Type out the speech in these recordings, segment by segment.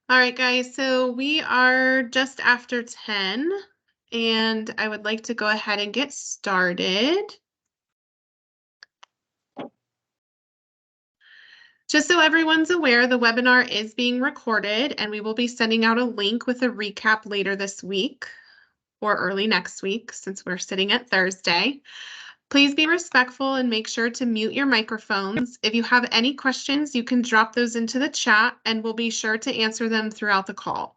All right, guys, so we are just after 10, and I would like to go ahead and get started. Just so everyone's aware, the webinar is being recorded, and we will be sending out a link with a recap later this week or early next week, since we're sitting at Thursday. Please be respectful and make sure to mute your microphones. If you have any questions, you can drop those into the chat, and we'll be sure to answer them throughout the call.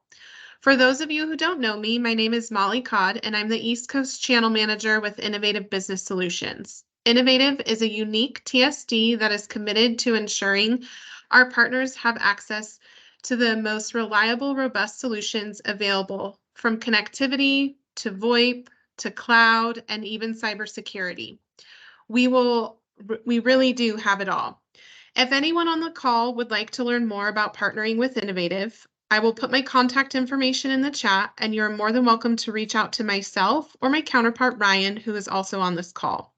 For those of you who don't know me, my name is Molly Codd, and I'm the East Coast Channel Manager with Innovative Business Solutions. Innovative is a unique TSD that is committed to ensuring our partners have access to the most reliable, robust solutions available, from connectivity to VoIP to cloud and even cybersecurity. We really do have it all. If anyone on the call would like to learn more about partnering with Innovative, I will put my contact information in the chat, and you're more than welcome to reach out to myself or my counterpart, Ryan, who is also on this call.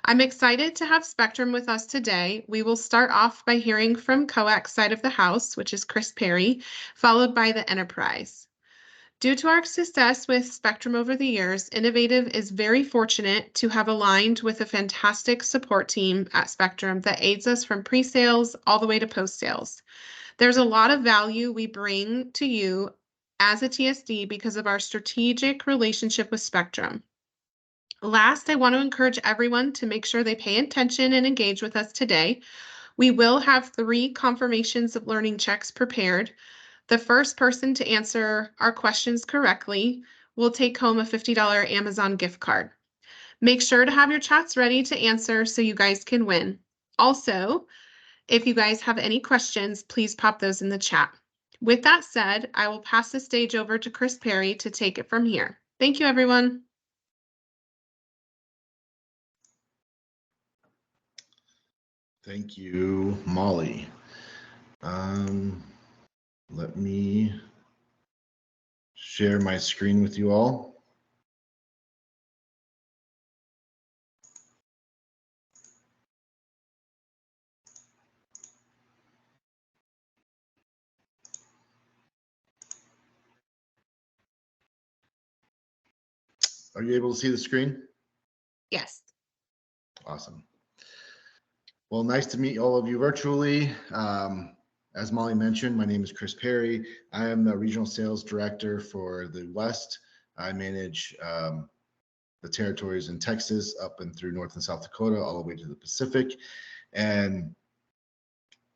I'm excited to have Spectrum with us today. We will start off by hearing from Coax side of the house, which is Chris Perry, followed by the enterprise. Due to our success with Spectrum over the years, Innovative is very fortunate to have aligned with a fantastic support team at Spectrum that aids us from pre-sales all the way to post-sales. There's a lot of value we bring to you as a TSD because of our strategic relationship with Spectrum. Last, I want to encourage everyone to make sure they pay attention and engage with us today. We will have 3 confirmations of learning checks prepared. The first person to answer our questions correctly will take home a $50 Amazon gift card. Make sure to have your chats ready to answer so you guys can win. Also, if you guys have any questions, please pop those in the chat. With that said, I will pass the stage over to Chris Perry to take it from here. Thank you, everyone. Thank you, Molly. Let me share my screen with you all. Are you able to see the screen? Yes. Awesome. Well, nice to meet all of you virtually. As Molly mentioned, my name is Chris Perry. I am the Regional Sales Director for the West. I manage the territories in Texas up and through North and South Dakota, all the way to the Pacific. And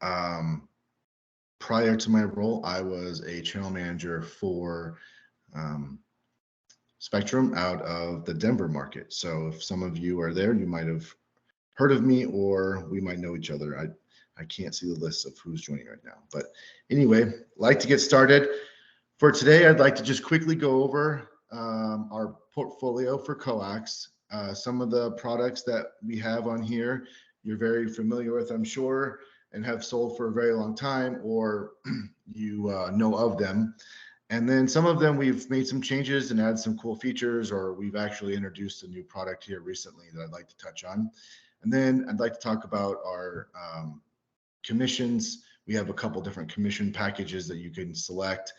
prior to my role, I was a channel manager for Spectrum out of the Denver market. So if some of you are there, you might have heard of me, or we might know each other. I can't see the list of who's joining right now. But anyway, like to get started. For today, I'd like to just quickly go over our portfolio for Coax. Some of the products that we have on here, you're very familiar with, I'm sure, and have sold for a very long time, or you know of them. And then some of them we've made some changes and added some cool features, or we've actually introduced a new product here recently that I'd like to touch on. And then I'd like to talk about our commissions. We have a couple different commission packages that you can select,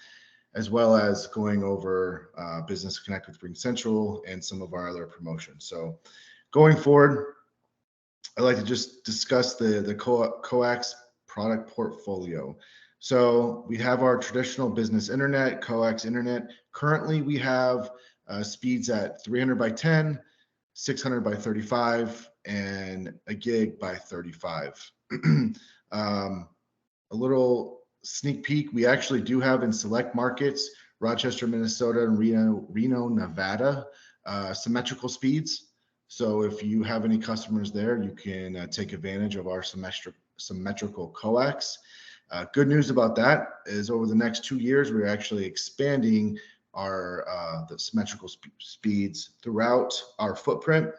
as well as going over Business Connect with RingCentral and some of our other promotions. So going forward, I'd like to just discuss the Coax product portfolio. So we have our traditional business internet, Coax internet. Currently, we have speeds at 300 by 10, 600 by 35, and a gig by 35. A little sneak peek, we actually do have in select markets, Rochester, Minnesota, and Reno, Nevada, symmetrical speeds. So if you have any customers there, you can take advantage of our symmetrical coax. Good news about that is over the next 2 years, we're actually expanding our the symmetrical speeds throughout our footprint,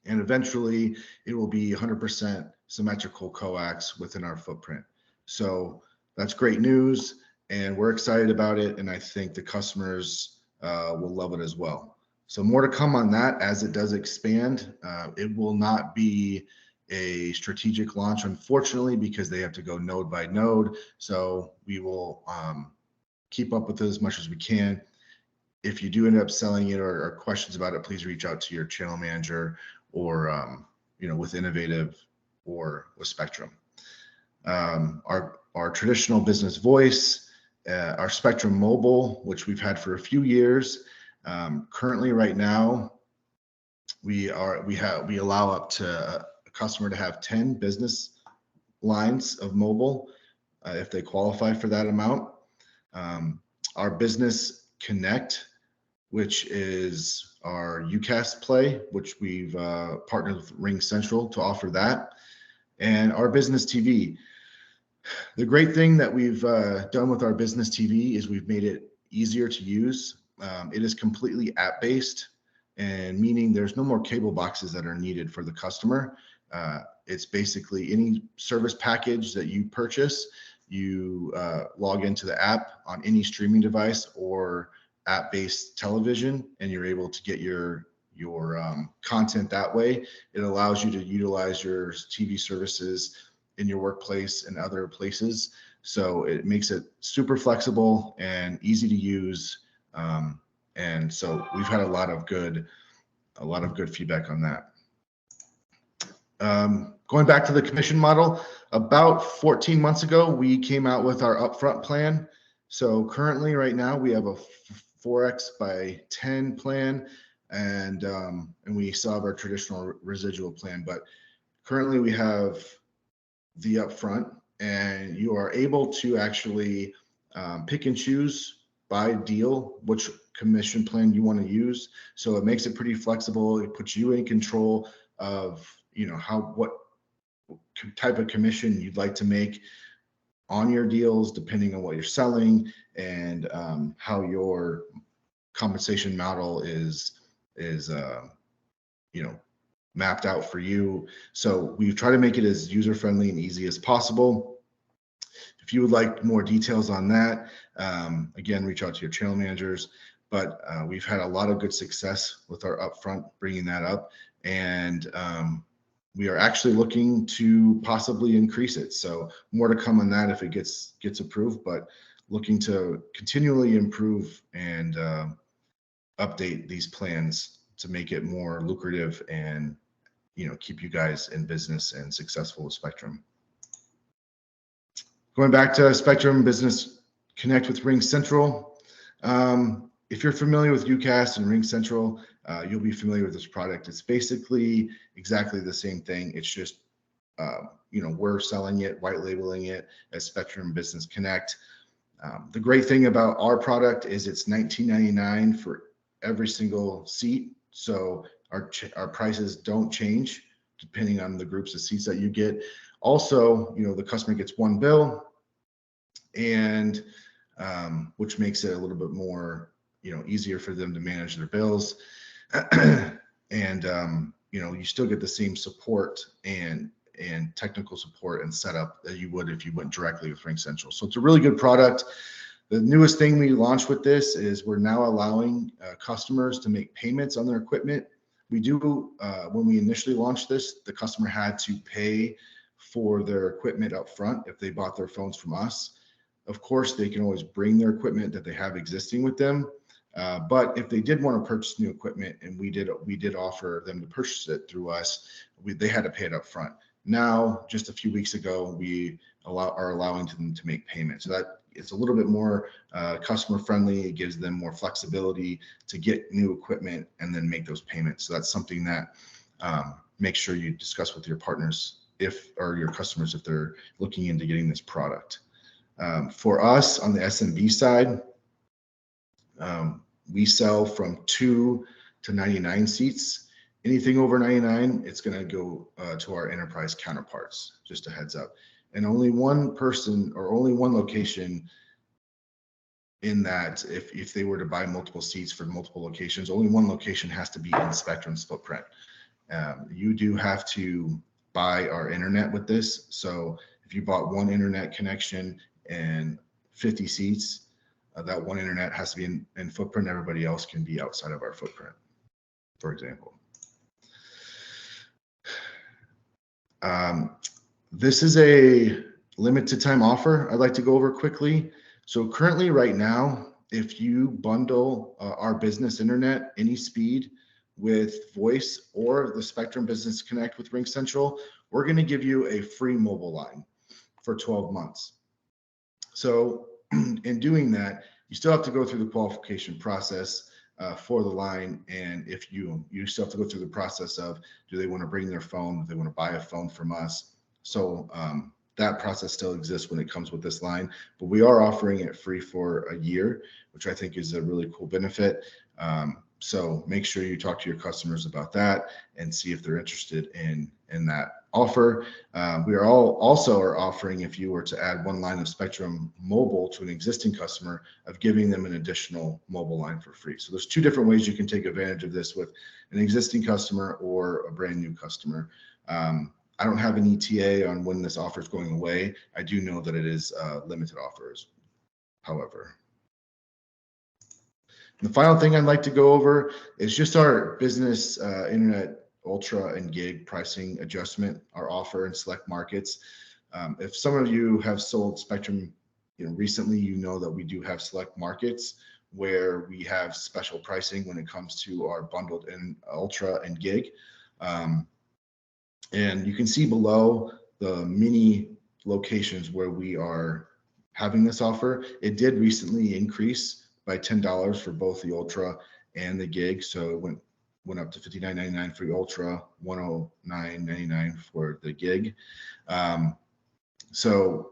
and eventually it will be 100% symmetrical coax within our footprint. So that's great news, and we're excited about it, and I think the customers will love it as well. So more to come on that as it does expand. It will not be a strategic launch, unfortunately, because they have to go node by node. So we will keep up with it as much as we can. If you do end up selling it or questions about it, please reach out to your channel manager or with Innovative or with Spectrum. Our traditional business voice, our Spectrum Mobile, which we've had for a few years. Currently, right now, we allow up to a customer to have 10 business lines of mobile if they qualify for that amount. Our Business Connect, which is our UCAS play, which we've partnered with RingCentral to offer that, and our Business TV. The great thing that we've done with our Business TV is we've made it easier to use. It is completely app-based, and meaning there's no more cable boxes that are needed for the customer. It's basically any service package that you purchase, you log into the app on any streaming device or app-based television, and you're able to get your content that way. It allows you to utilize your TV services in your workplace and other places. So it makes it super flexible and easy to use. And so we've had a lot of good feedback on that. Going back to the commission model, about 14 months ago, we came out with our upfront plan. So currently right now we have a 4x by 10 plan, and we still have our traditional residual plan, but currently we have the upfront, and you are able to actually pick and choose by deal which commission plan you want to use. So it makes it pretty flexible. It puts you in control of what type of commission you'd like to make on your deals, depending on what you're selling and how your compensation model is mapped out for you. So we've tried to make it as user-friendly and easy as possible. If you would like more details on that, again, reach out to your channel managers. But we've had a lot of good success with our upfront, bringing that up, and we are actually looking to possibly increase it. So more to come on that if it gets approved, but looking to continually improve and update these plans to make it more lucrative and keep you guys in business and successful with Spectrum. Going back to Spectrum Business Connect with RingCentral. If you're familiar with UCAS and RingCentral, you'll be familiar with this product. It's basically exactly the same thing. It's just, we're selling it, white labeling it as Spectrum Business Connect. The great thing about our product is it's $19.99 for every single seat. So our prices don't change depending on the groups of seats that you get. Also, the customer gets one bill, and which makes it a little bit more, easier for them to manage their bills. And you still get the same support and technical support and setup that you would if you went directly with RingCentral. So it's a really good product. The newest thing we launched with this is we're now allowing customers to make payments on their equipment. We do, when we initially launched this, the customer had to pay for their equipment up front if they bought their phones from us. Of course, they can always bring their equipment that they have existing with them. But if they did want to purchase new equipment, and we did offer them to purchase it through us, they had to pay it up front. Now, just a few weeks ago, we are allowing them to make payments. So that it's a little bit more customer friendly. It gives them more flexibility to get new equipment and then make those payments. So that's something that make sure you discuss with your partners or your customers if they're looking into getting this product. For us on the SMB side, we sell from 2 to 99 seats. Anything over 99, it's going to go to our enterprise counterparts, just a heads up. And only one person or only one location in that, if they were to buy multiple seats for multiple locations, only one location has to be in Spectrum's footprint. You do have to buy our internet with this. So if you bought one internet connection and 50 seats, that one internet has to be in footprint. Everybody else can be outside of our footprint, for example. This is a limited time offer I'd like to go over quickly. So currently right now, if you bundle our business internet, any speed with voice or the Spectrum Business Connect with RingCentral, we're going to give you a free mobile line for 12 months. So in doing that, you still have to go through the qualification process for the line. And if you still have to go through the process of, do they want to bring their phone? Do they want to buy a phone from us? So that process still exists when it comes with this line, but we are offering it free for a year, which I think is a really cool benefit. So make sure you talk to your customers about that and see if they're interested in that offer. We are also offering, if you were to add one line of Spectrum Mobile to an existing customer, of giving them an additional mobile line for free. So there's two different ways you can take advantage of this with an existing customer or a brand new customer. I don't have an ETA on when this offer is going away. I do know that it is limited offers, however. The final thing I'd like to go over is just our business internet ultra and gig pricing adjustment, our offer in select markets. If some of you have sold Spectrum recently, you know that we do have select markets where we have special pricing when it comes to our bundled in ultra and gig. And you can see below the mini locations where we are having this offer. It did recently increase by $10 for both the ultra and the gig. So it went up to $59.99 for the ultra, $109.99 for the gig. So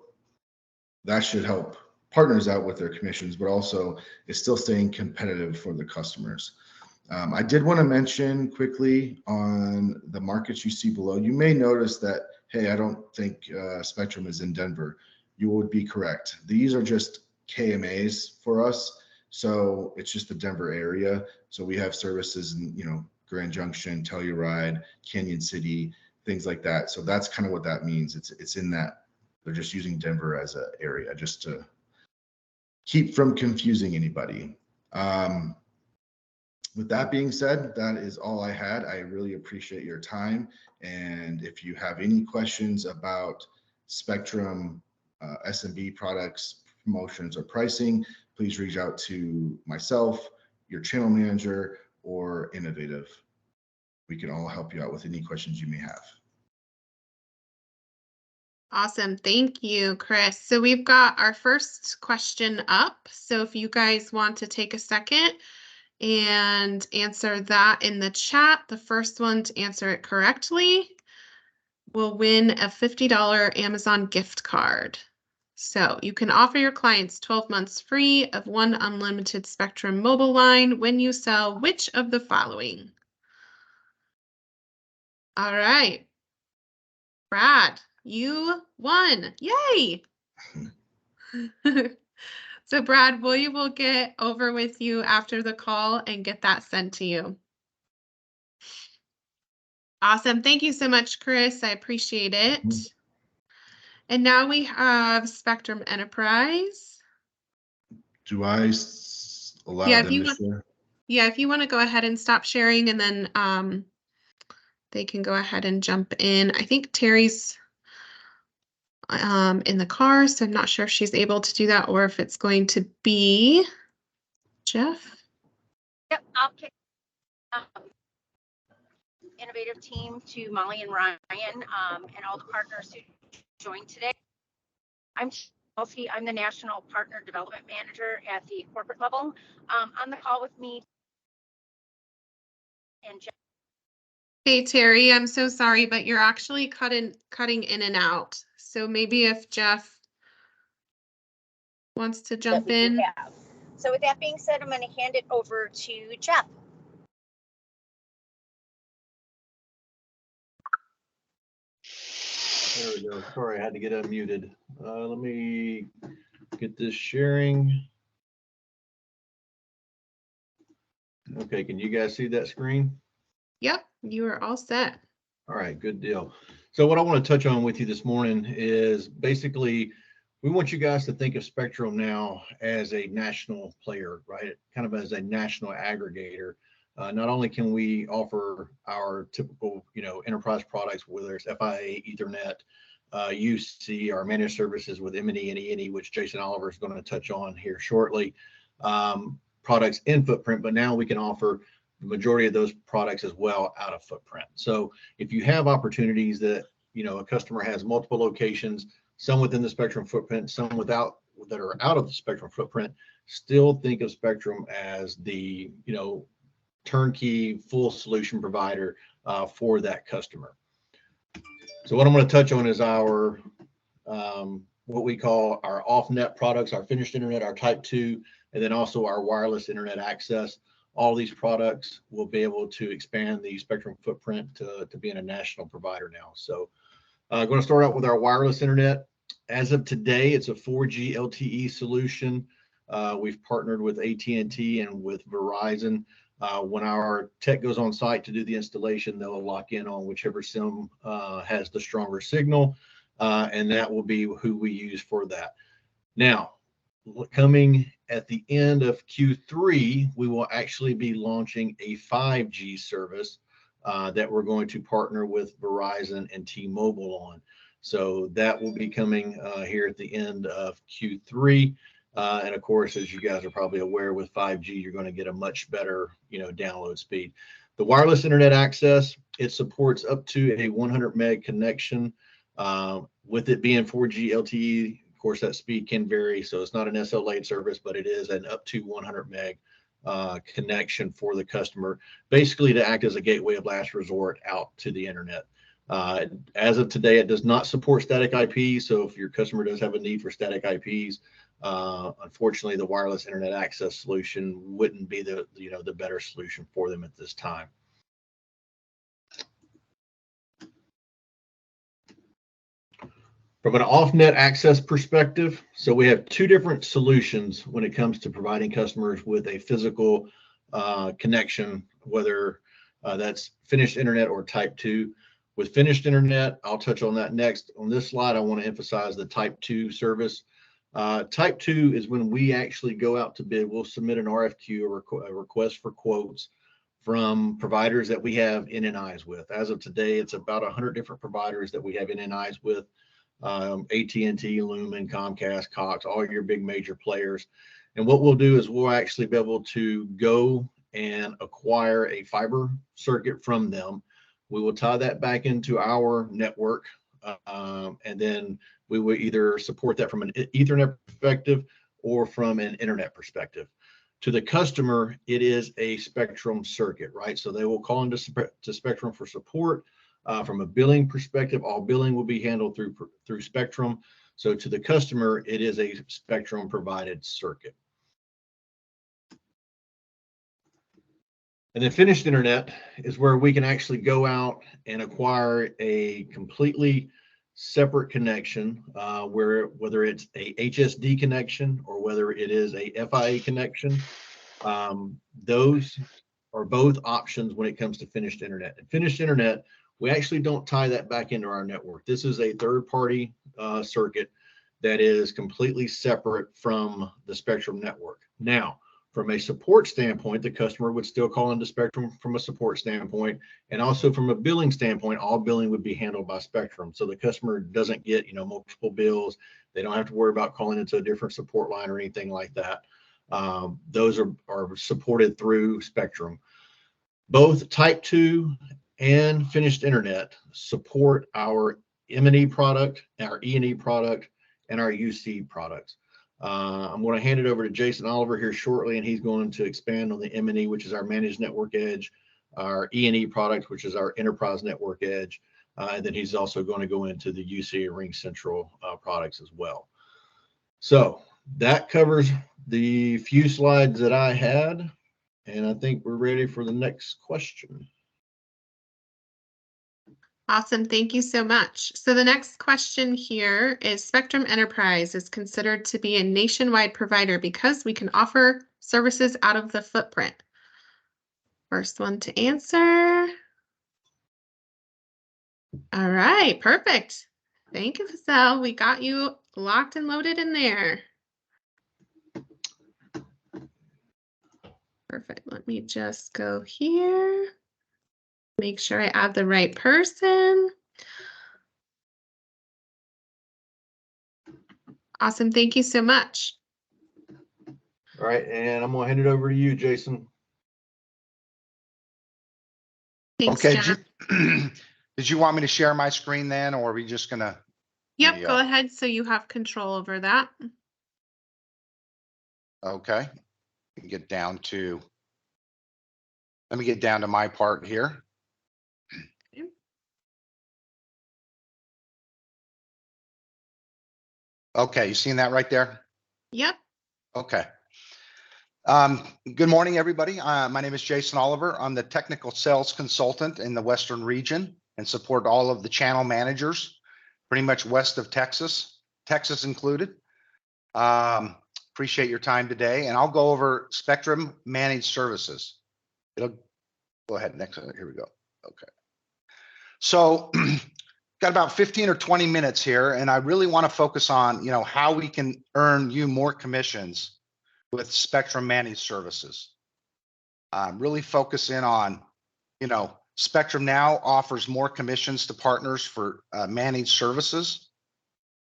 that should help partners out with their commissions, but also is still staying competitive for the customers. I did want to mention quickly on the markets you see below, you may notice that, hey, I don't think Spectrum is in Denver. You would be correct. These are just KMAs for us. So it's just the Denver area. So we have services in, Grand Junction, Telluride, Canyon City, things like that. So that's kind of what that means. It's in that they're just using Denver as an area just to keep from confusing anybody. With that being said, that is all I had. I really appreciate your time. And if you have any questions about Spectrum SMB products, promotions, or pricing, please reach out to myself, your channel manager, or Innovative. We can all help you out with any questions you may have. Awesome. Thank you, Chris. So we've got our first question up. So if you guys want to take a second and answer that in the chat, the first one to answer it correctly will win a $50 Amazon gift card. So you can offer your clients 12 months free of one unlimited Spectrum mobile line when you sell which of the following? All right. Brad, you won. Yay! So Brad, we will get over with you after the call and get that sent to you. Awesome. Thank you so much, Chris. I appreciate it. And now we have Spectrum Enterprise. Do I allow them to share? Yeah, if you want to go ahead and stop sharing, and then they can go ahead and jump in. I think Terry's in the car, so I'm not sure if she's able to do that or if it's going to be Jeff. Yep, I'll kick Innovative team to Molly and Ryan and all the partners who joined today. I'm Chelsea. I'm the National Partner Development Manager at the corporate level. On the call with me and Jeff. Hey, Terry, I'm so sorry, but you're actually cutting in and out. So maybe if Jeff wants to jump in. So with that being said, I'm going to hand it over to Jeff. There we go. Sorry, I had to get unmuted. Let me get this sharing. Okay, can you guys see that screen? Yep, you are all set. All right, good deal. So what I want to touch on with you this morning is basically we want you guys to think of Spectrum now as a national player, right? Kind of as a national aggregator. Not only can we offer our typical, enterprise products, whether it's FIA, Ethernet, UC, our managed services with M&E and E&E, which Jason Oliver is going to touch on here shortly, products in footprint, but now we can offer the majority of those products as well out of footprint. So if you have opportunities that, a customer has multiple locations, some within the Spectrum footprint, some without, that are out of the Spectrum footprint, still think of Spectrum as the, turnkey full solution provider for that customer. So what I'm going to touch on is our what we call our off-net products, our finished internet, our type 2, and then also our wireless internet access. All these products will be able to expand the Spectrum footprint to being a national provider now. So I'm going to start out with our wireless internet. As of today, it's a 4G LTE solution. We've partnered with AT&T and with Verizon. When our tech goes on site to do the installation, they'll lock in on whichever SIM has the stronger signal, and that will be who we use for that. Now, coming at the end of Q3, we will actually be launching a 5G service that we're going to partner with Verizon and T-Mobile on. So that will be coming here at the end of Q3. And of course, as you guys are probably aware, with 5G, you're going to get a much better, download speed. The wireless internet access, it supports up to a 100 meg connection. With it being 4G LTE, of course, that speed can vary. So it's not an SLA service, but it is an up to 100 meg connection for the customer, basically to act as a gateway of last resort out to the internet. As of today, it does not support static IP. So if your customer does have a need for static IPs, unfortunately, the wireless internet access solution wouldn't be the better solution for them at this time. From an off-net access perspective, so we have two different solutions when it comes to providing customers with a physical connection, whether that's finished internet or type 2. With finished internet, I'll touch on that next. On this slide, I want to emphasize the type 2 service. Type 2 is when we actually go out to bid. We'll submit an RFQ, a request for quotes, from providers that we have NNIs with. As of today, it's about 100 different providers that we have NNIs with. AT&T, Lumen, Comcast, Cox, all your big major players. And what we'll do is we'll actually be able to go and acquire a fiber circuit from them. We will tie that back into our network, and then we will either support that from an Ethernet perspective or from an internet perspective. To the customer, it is a Spectrum circuit, right? So they will call into Spectrum for support. From a billing perspective, all billing will be handled through Spectrum. So to the customer, it is a Spectrum provided circuit. And then finished internet is where we can actually go out and acquire a completely separate connection, whether it's a HSD connection or whether it is a FIA connection. Those are both options when it comes to finished internet. And finished internet, we actually don't tie that back into our network. This is a third-party circuit that is completely separate from the Spectrum network. Now, from a support standpoint, the customer would still call into Spectrum from a support standpoint, and also from a billing standpoint, all billing would be handled by Spectrum. So the customer doesn't get, multiple bills. They don't have to worry about calling into a different support line or anything like that. Those are supported through Spectrum. Both Type 2 and finished internet support our M&E product, our E&E product, and our UC products. I'm going to hand it over to Jason Oliver here shortly, and he's going to expand on the M&E, which is our managed network edge, our E&E product, which is our enterprise network edge, and then he's also going to go into the UC and RingCentral products as well. So that covers the few slides that I had, and I think we're ready for the next question. Awesome. Thank you so much. So the next question here is Spectrum Enterprise is considered to be a nationwide provider because we can offer services out of the footprint. First one to answer. All right, perfect. Thank you, Giselle. We got you locked and loaded in there. Perfect. Let me just go here. Make sure I add the right person. Awesome. Thank you so much. All right, and I'm gonna hand it over to you, Jason. Thanks, Okay. Jeff. Did you want me to share my screen then, or are we just gonna? Yep, go ahead. So you have control over that. Okay. Get down to. Let me get down to my part here. Okay, you seeing that right there? Yep. Okay. Good morning, everybody. My name is Jason Oliver. I'm the technical sales consultant in the Western region and support all of the channel managers, pretty much west of Texas included. Appreciate your time today, and I'll go over Spectrum Managed Services. It'll go ahead. Next, here we go. Okay. So got about 15 or 20 minutes here, and I really want to focus on, how we can earn you more commissions with Spectrum Managed Services. Really focus in on, Spectrum now offers more commissions to partners for managed services,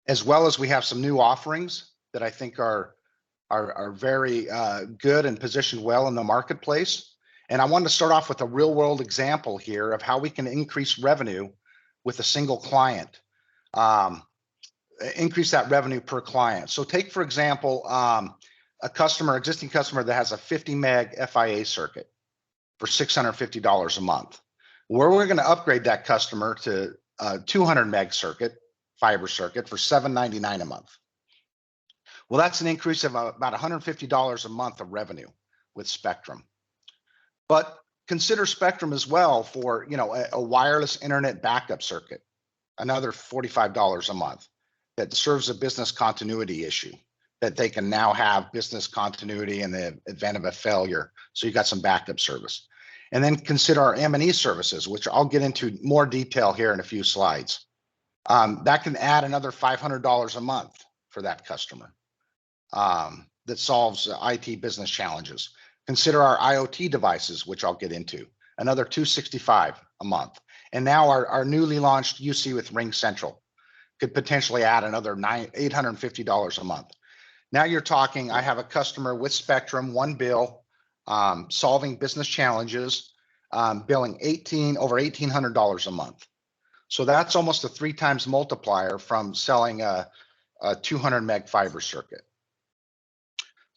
as well as we have some new offerings that I think are very good and positioned well in the marketplace. And I wanted to start off with a real world example here of how we can increase revenue with a single client, increase that revenue per client. So take, for example, existing customer that has a 50 meg FIA circuit for $650 a month. Where we're going to upgrade that customer to a 200 meg fiber circuit for $799 a month. Well, that's an increase of about $150 a month of revenue with Spectrum. But consider Spectrum as well for, a wireless internet backup circuit, another $45 a month that serves a business continuity issue, that they can now have business continuity in the event of a failure. So you got some backup service. And then consider our M&E services, which I'll get into more detail here in a few slides. That can add another $500 a month for that customer. That solves IT business challenges. Consider our IoT devices, which I'll get into, another $265 a month. And now our newly launched UC with RingCentral could potentially add another $850 a month. Now you're talking, I have a customer with Spectrum, one bill, solving business challenges, billing over $1,800 a month. So that's almost a 3 times multiplier from selling a 200 meg fiber circuit.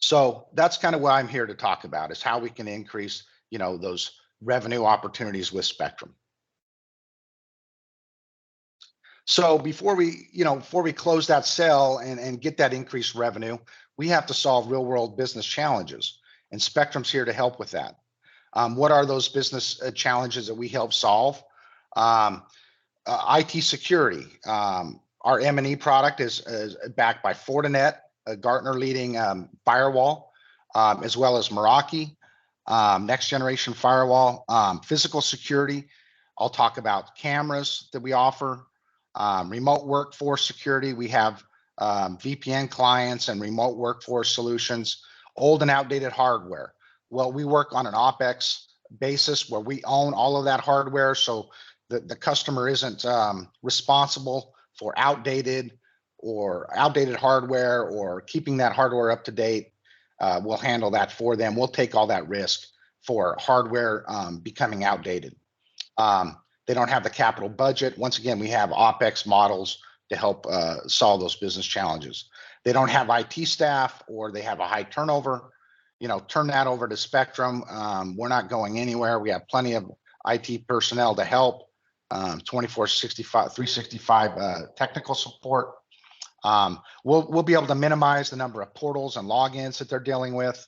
So that's kind of what I'm here to talk about, is how we can increase, those revenue opportunities with Spectrum. So before we close that sale and get that increased revenue, we have to solve real world business challenges, and Spectrum's here to help with that. What are those business challenges that we help solve? IT security. Our M&E product is backed by Fortinet, a Gartner leading firewall, as well as Meraki, next generation firewall. Physical security, I'll talk about cameras that we offer. Remote workforce security, we have VPN clients and remote workforce solutions. Old and outdated hardware, well, we work on an OpEx basis where we own all of that hardware, so the customer isn't responsible for outdated hardware or keeping that hardware up to date. We'll handle that for them. We'll take all that risk for hardware becoming outdated. They don't have the capital budget. Once again, we have OpEx models to help solve those business challenges. They don't have IT staff, or they have a high turnover. Turn that over to Spectrum. We're not going anywhere. We have plenty of IT personnel to help. 365 technical support. We'll be able to minimize the number of portals and logins that they're dealing with.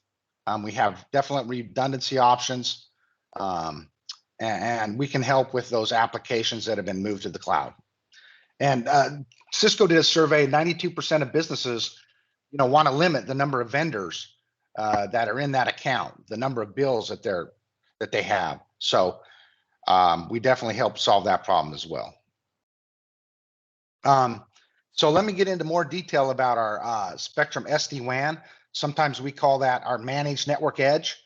We have definite redundancy options, and we can help with those applications that have been moved to the cloud. And Cisco did a survey. 92% of businesses, want to limit the number of vendors that are in that account, the number of bills that they have. So we definitely help solve that problem as well. So let me get into more detail about our Spectrum SD-WAN. Sometimes we call that our managed network edge.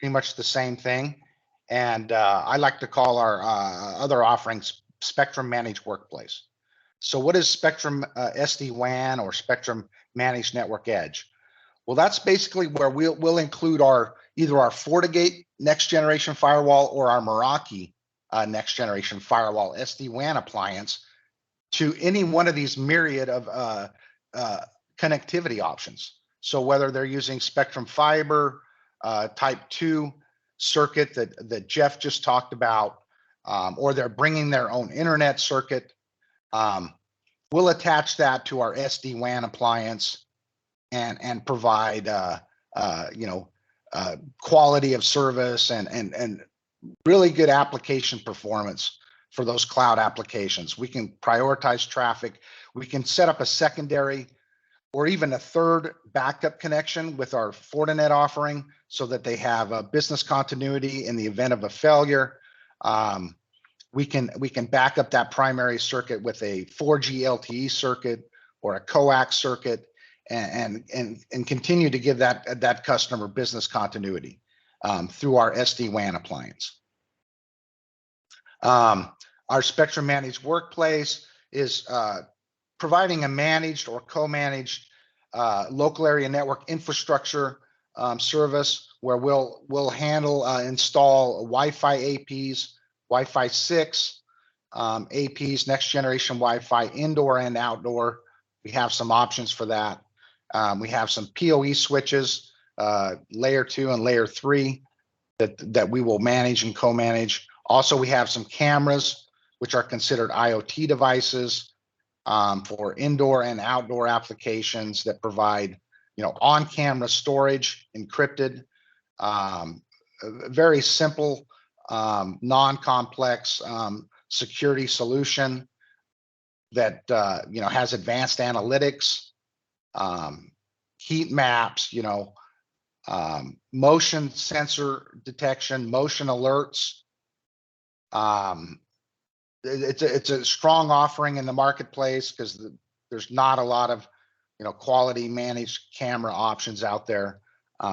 pretty much the same thing. And I like to call our other offerings Spectrum Managed Workplace. So what is Spectrum SD-WAN or Spectrum Managed Network Edge? Well, that's basically where we'll include either our FortiGate next generation firewall or our Meraki next generation firewall SD-WAN appliance to any one of these myriad of connectivity options. So whether they're using Spectrum Fiber, Type 2 circuit that Jeff just talked about, or they're bringing their own internet circuit, we'll attach that to our SD-WAN appliance and provide quality of service and really good application performance for those cloud applications. We can prioritize traffic. We can set up a secondary or even a third backup connection with our Fortinet offering so that they have a business continuity in the event of a failure. We can back up that primary circuit with a 4G LTE circuit or a coax circuit and continue to give that customer business continuity through our SD-WAN appliance. Our Spectrum Managed Workplace is providing a managed or co-managed local area network infrastructure service where we'll handle install Wi-Fi APs, Wi-Fi 6 APs, next generation Wi-Fi indoor and outdoor. We have some options for that. We have some PoE switches, layer 2 and layer 3 that we will manage and co-manage. Also, we have some cameras, which are considered IoT devices for indoor and outdoor applications that provide, on-camera storage, encrypted, very simple, non-complex security solution that has advanced analytics, heat maps, motion sensor detection, motion alerts. It's a strong offering in the marketplace because there's not a lot of quality managed camera options out there.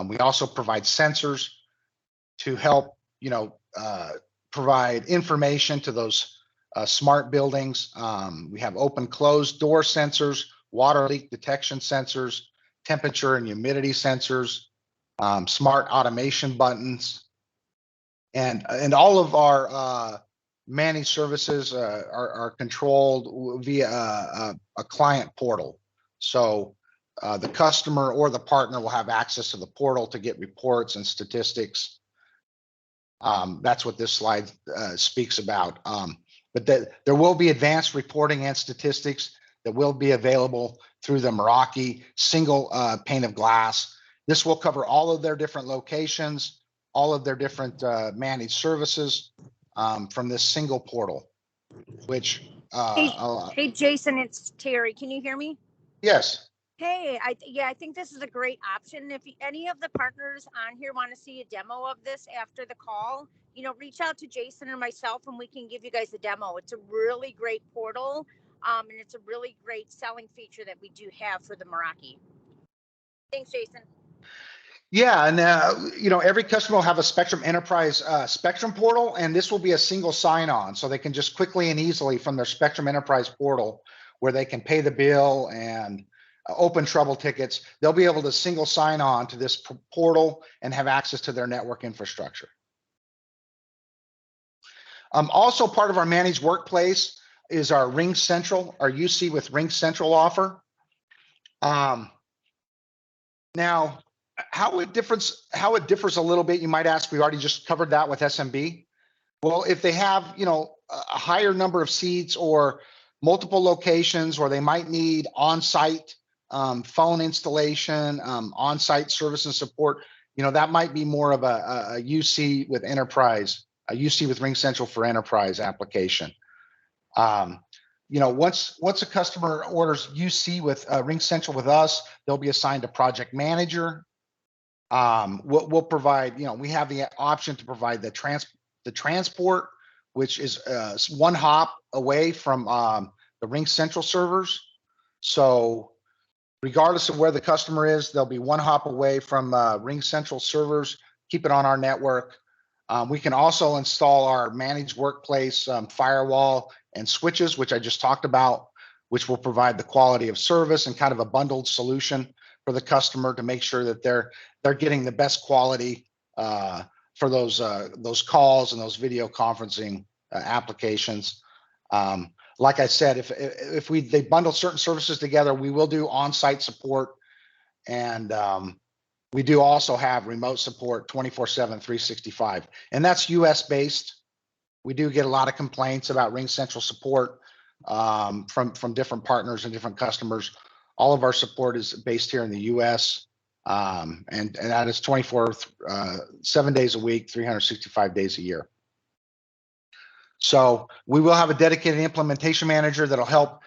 We also provide sensors to help provide information to those smart buildings. We have open closed door sensors, water leak detection sensors, temperature and humidity sensors, smart automation buttons, and all of our managed services are controlled via a client portal. So the customer or the partner will have access to the portal to get reports and statistics. That's what this slide speaks about. But there will be advanced reporting and statistics that will be available through the Meraki single pane of glass. This will cover all of their different locations, all of their different managed services from this single portal, which hey Jason, it's Terry. Can you hear me? Yes. Hey, I think this is a great option. If any of the partners on here want to see a demo of this after the call, reach out to Jason or myself and we can give you guys a demo. It's a really great portal, and it's a really great selling feature that we do have for the Meraki. Thanks, Jason. Yeah, and every customer will have a Spectrum Enterprise Spectrum portal, and this will be a single sign-on, so they can just quickly and easily from their Spectrum Enterprise portal, where they can pay the bill and open trouble tickets, they'll be able to single sign on to this portal and have access to their network infrastructure. Also part of our managed workplace is our RingCentral, our UC with RingCentral offer. Now, how it differs a little bit, you might ask, we already just covered that with SMB. Well, if they have, a higher number of seats or multiple locations, or they might need on-site phone installation, on-site service and support, that might be more of a UC with enterprise, a UC with RingCentral for enterprise application. Once a customer orders UC with RingCentral with us, they'll be assigned a project manager. We'll provide, we have the option to provide the transport, which is one hop away from the RingCentral servers. So regardless of where the customer is, they'll be one hop away from RingCentral servers keep it on our network. We can also install our managed workplace firewall and switches, which I just talked about, which will provide the quality of service and kind of a bundled solution for the customer to make sure that they're getting the best quality for those calls and those video conferencing applications. Like I said, if they bundle certain services together, we will do on-site support, and we do also have remote support 24/7, 365, and that's US based. We do get a lot of complaints about RingCentral support from different partners and different customers. All of our support is based here in the US, and that is 7 days a week, 365 days a year. So we will have a dedicated implementation manager that'll help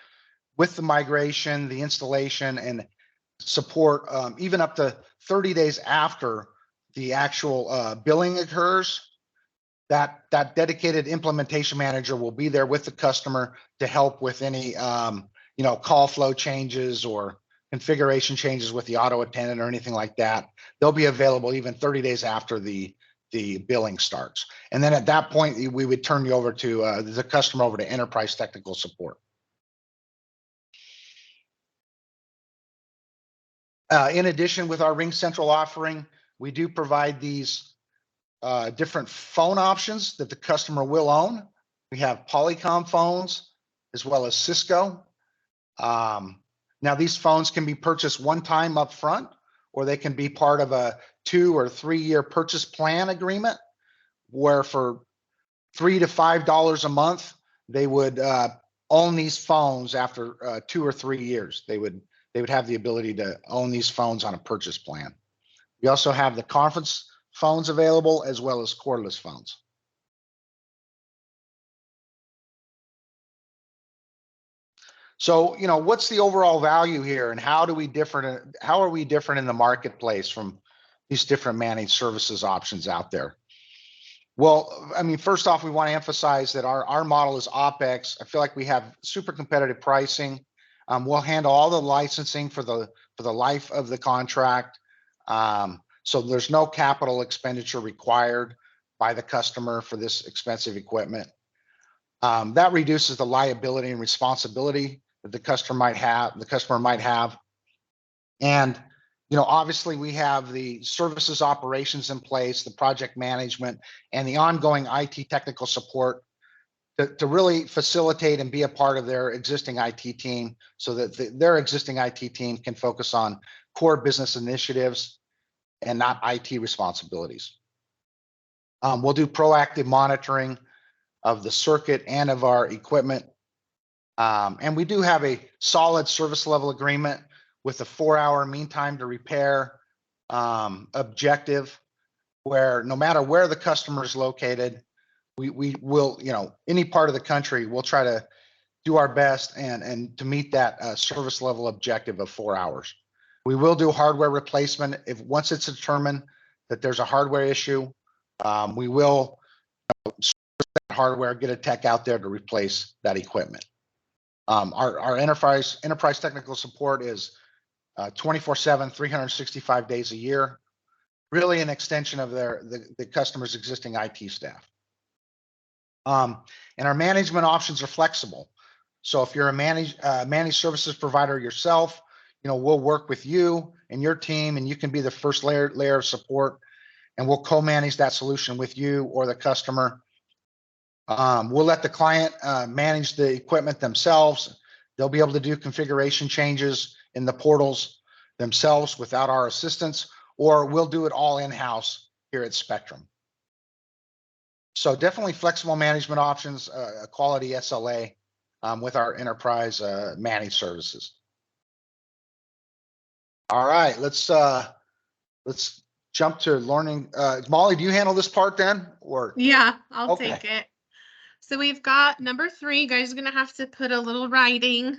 with the migration, the installation, and support even up to 30 days after the actual billing occurs. That dedicated implementation manager will be there with the customer to help with any call flow changes or configuration changes with the auto attendant or anything like that. They'll be available even 30 days after the billing starts. And then at that point, we would turn you over to the customer over to enterprise technical support. In addition, with our RingCentral offering, we do provide these different phone options that the customer will own. We have Polycom phones as well as Cisco. Now these phones can be purchased one time up front, or they can be part of a 2 or 3 year purchase plan agreement, where for $3 to $5 a month, they would own these phones after 2 or 3 years. They would have the ability to own these phones on a purchase plan. We also have the conference phones available as well as cordless phones. So, what's the overall value here, and how are we different in the marketplace from these different managed services options out there? Well, I mean, first off, we want to emphasize that our model is OpEx. I feel like we have super competitive pricing. We'll handle all the licensing for the life of the contract. So there's no capital expenditure required by the customer for this expensive equipment. That reduces the liability and responsibility that the customer might have. And, obviously we have the services operations in place, the project management, and the ongoing IT technical support to really facilitate and be a part of their existing IT team, so that their existing IT team can focus on core business initiatives and not IT responsibilities. We'll do proactive monitoring of the circuit and of our equipment. And we do have a solid service level agreement with a 4-hour mean time to repair objective, where no matter where the customer is located, we will, any part of the country, we'll try to do our best and to meet that service level objective of 4 hours. We will do hardware replacement once it's determined that there's a hardware issue. We will that hardware, get a tech out there to replace that equipment. Our enterprise technical support is 24/7, 365 days a year. Really an extension of the customer's existing IT staff. And our management options are flexible. So if you're a managed services provider yourself, we'll work with you and your team, and you can be the first layer of support, and we'll co-manage that solution with you or the customer. We'll let the client manage the equipment themselves. They'll be able to do configuration changes in the portals themselves without our assistance, or we'll do it all in-house here at Spectrum. So definitely flexible management options, a quality SLA with our enterprise managed services. All right, let's jump to learning. Molly, do you handle this part then, or? Yeah, I'll take it. So we've got number 3. You guys are going to have to put a little writing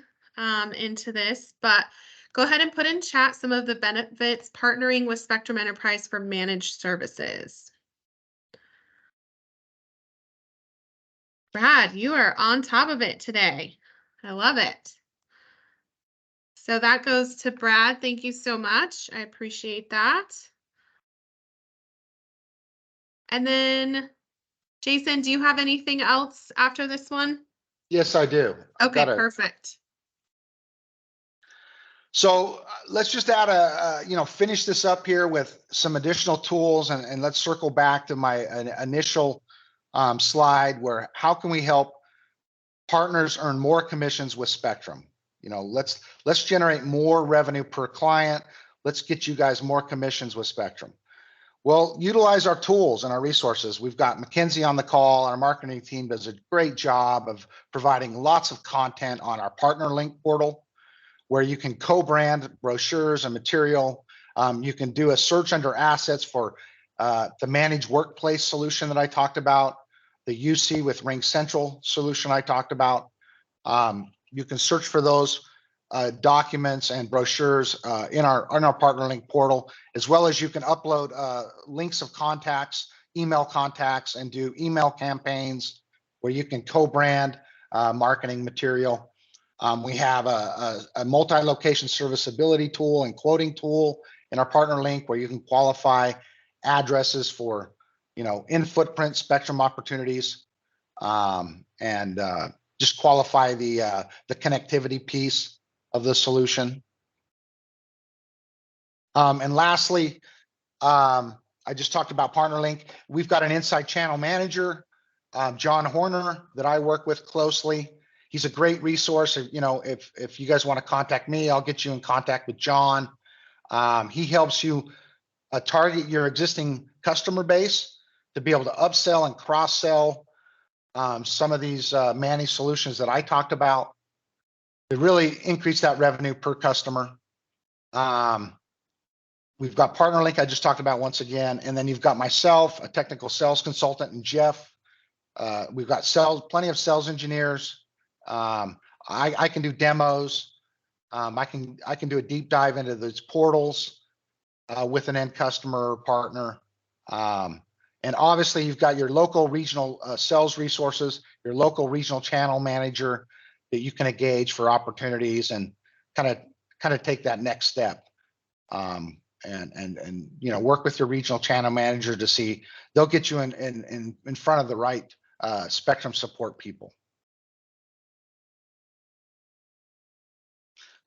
into this, but go ahead and put in chat some of the benefits partnering with Spectrum Enterprise for managed services. Brad, you are on top of it today. I love it. So that goes to Brad. Thank you so much. I appreciate that. And then, Jason, do you have anything else after this one? Yes, I do. I've Okay, got a- perfect. So let's just add finish this up here with some additional tools, and let's circle back to my initial slide where how can we help partners earn more commissions with Spectrum? Let's generate more revenue per client. Let's get you guys more commissions with Spectrum. Well, utilize our tools and our resources. We've got Mackenzie on the call. Our marketing team does a great job of providing lots of content on our partner link portal, where you can co-brand brochures and material. You can do a search under assets for the managed workplace solution that I talked about, the UC with RingCentral solution I talked about. You can search for those documents and brochures in our partner link portal, as well as you can upload links of contacts, email contacts, and do email campaigns where you can co-brand marketing material. We have a multi-location serviceability tool and quoting tool in our partner link where you can qualify addresses for, in footprint Spectrum opportunities, and just qualify the connectivity piece of the solution. And lastly, I just talked about partner link. We've got an inside channel manager, John Horner, that I work with closely. He's a great resource. If you guys want to contact me, I'll get you in contact with John. He helps you target your existing customer base to be able to upsell and cross-sell some of these managed solutions that I talked about to really increase that revenue per customer. We've got partner link I just talked about once again, and then you've got myself, a technical sales consultant, and Jeff. We've got plenty of sales engineers. I can do demos. I can do a deep dive into those portals with an end customer or partner. And obviously you've got your local regional sales resources, your local regional channel manager that you can engage for opportunities and kind of take that next step. And work with your regional channel manager to see they'll get you in front of the right Spectrum support people.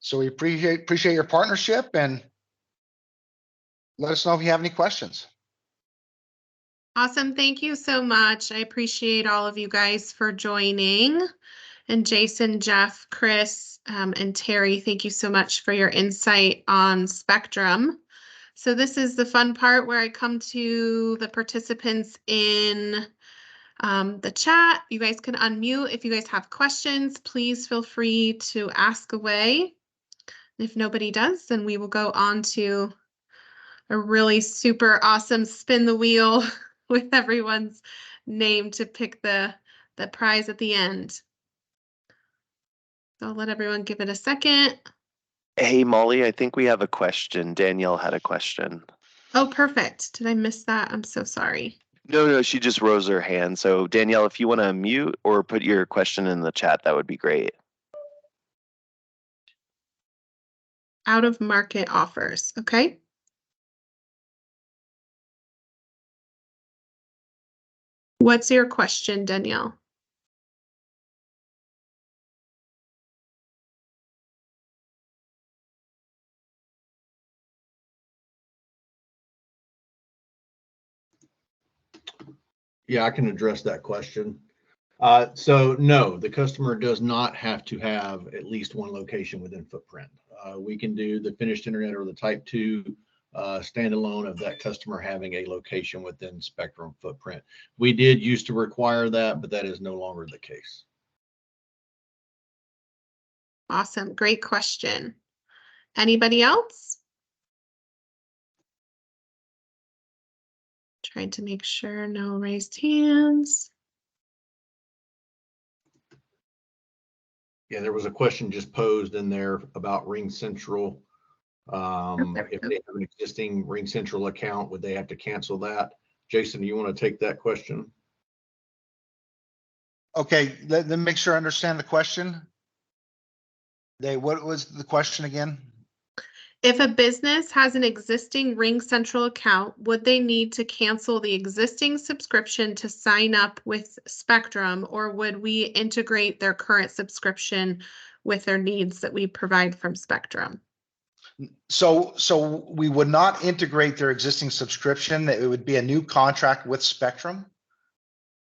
So we appreciate your partnership, and let us know if you have any questions. Awesome. Thank you so much. I appreciate all of you guys for joining. And Jason, Jeff, Chris, and Terry, thank you so much for your insight on Spectrum. So this is the fun part where I come to the participants in the chat. You guys can unmute. If you guys have questions, please feel free to ask away. If nobody does, then we will go on to a really super awesome spin the wheel with everyone's name to pick the prize at the end. So I'll let everyone give it a second. Hey, Molly, I think we have a question. Danielle had a question. Oh, perfect. Did I miss that? I'm so sorry. No, she just rose her hand. So Danielle, if you want to mute or put your question in the chat, that would be great. Out of market offers. Okay. What's your question, Danielle? Yeah, I can address that question. So no, the customer does not have to have at least one location within footprint. We can do the finished internet or the type 2 standalone of that customer having a location within Spectrum footprint. We did used to require that, but that is no longer the case. Awesome. Great question. Anybody else? Trying to make sure no raised hands. Yeah, there was a question just posed in there about RingCentral. If they have an existing RingCentral account, would they have to cancel that? Jason, do you want to take that question? Okay, let me make sure I understand the question. What was the question again? If a business has an existing RingCentral account, would they need to cancel the existing subscription to sign up with Spectrum, or would we integrate their current subscription with their needs that we provide from Spectrum? So we would not integrate their existing subscription. It would be a new contract with Spectrum,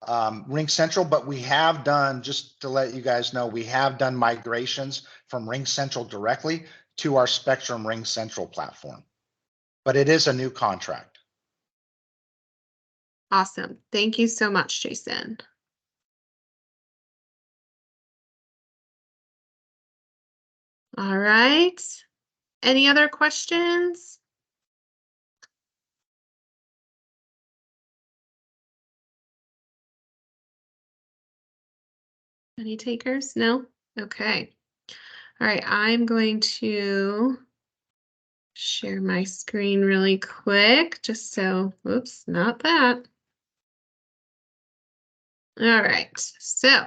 RingCentral, but we have done, just to let you guys know, we have done migrations from RingCentral directly to our Spectrum RingCentral platform, but it is a new contract. Awesome. Thank you so much, Jason. All right. Any other questions? Any takers? No? Okay. All right, I'm going to share my screen really quick, just so, oops, not that. All right, so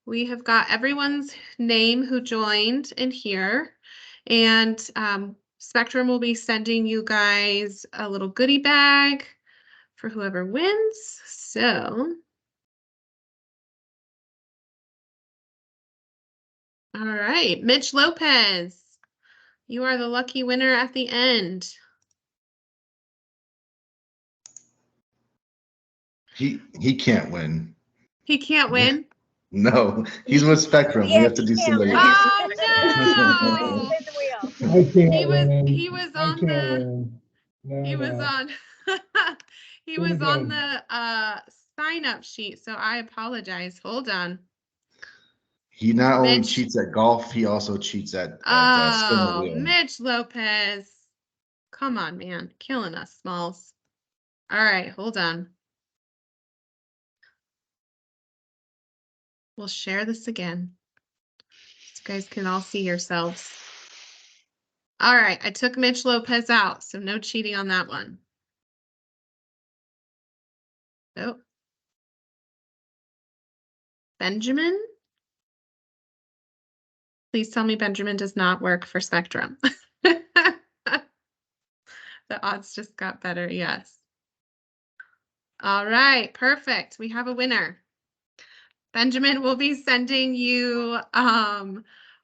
we have got everyone's name who joined in here, and Spectrum will be sending you guys a little goodie bag for whoever wins. So, all right, Mitch Lopez, you are the lucky winner at the end. He can't win. He can't win. No, he's with Spectrum. We Yeah, have to he do can't somebody win. else. Oh Spin the wheel. I can't He was win. he was I on can't the win. No, he was no. on he Do it was on again. the sign up sheet, so I apologize. Hold on. He not only Mitch. cheats at golf, he also cheats at spin the Oh, wheel. Mitch Lopez. Come on, man. Killing us, Smalls. All right, hold on. We'll share this again, so you guys can all see yourselves. All right, I took Mitch Lopez out, so no cheating on that one. Oh. Benjamin? Please tell me Benjamin does not work for Spectrum. The odds just got better, yes. All right, perfect. We have a winner. Benjamin will be sending you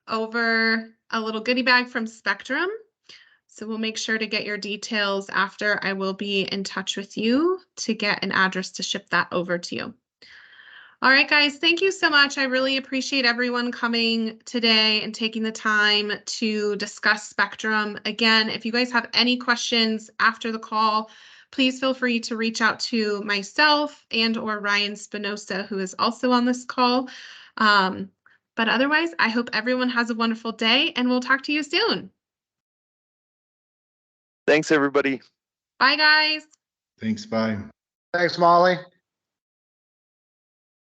over a little goodie bag from Spectrum. So we'll make sure to get your details after. I will be in touch with you to get an address to ship that over to you. All right, guys, thank you so much. I really appreciate everyone coming today and taking the time to discuss Spectrum. Again, if you guys have any questions after the call, please feel free to reach out to myself and or Ryan Spinoza, who is also on this call. But otherwise, I hope everyone has a wonderful day, and we'll talk to you soon. Thanks, everybody. Bye, guys. Thanks, bye. Thanks, Molly.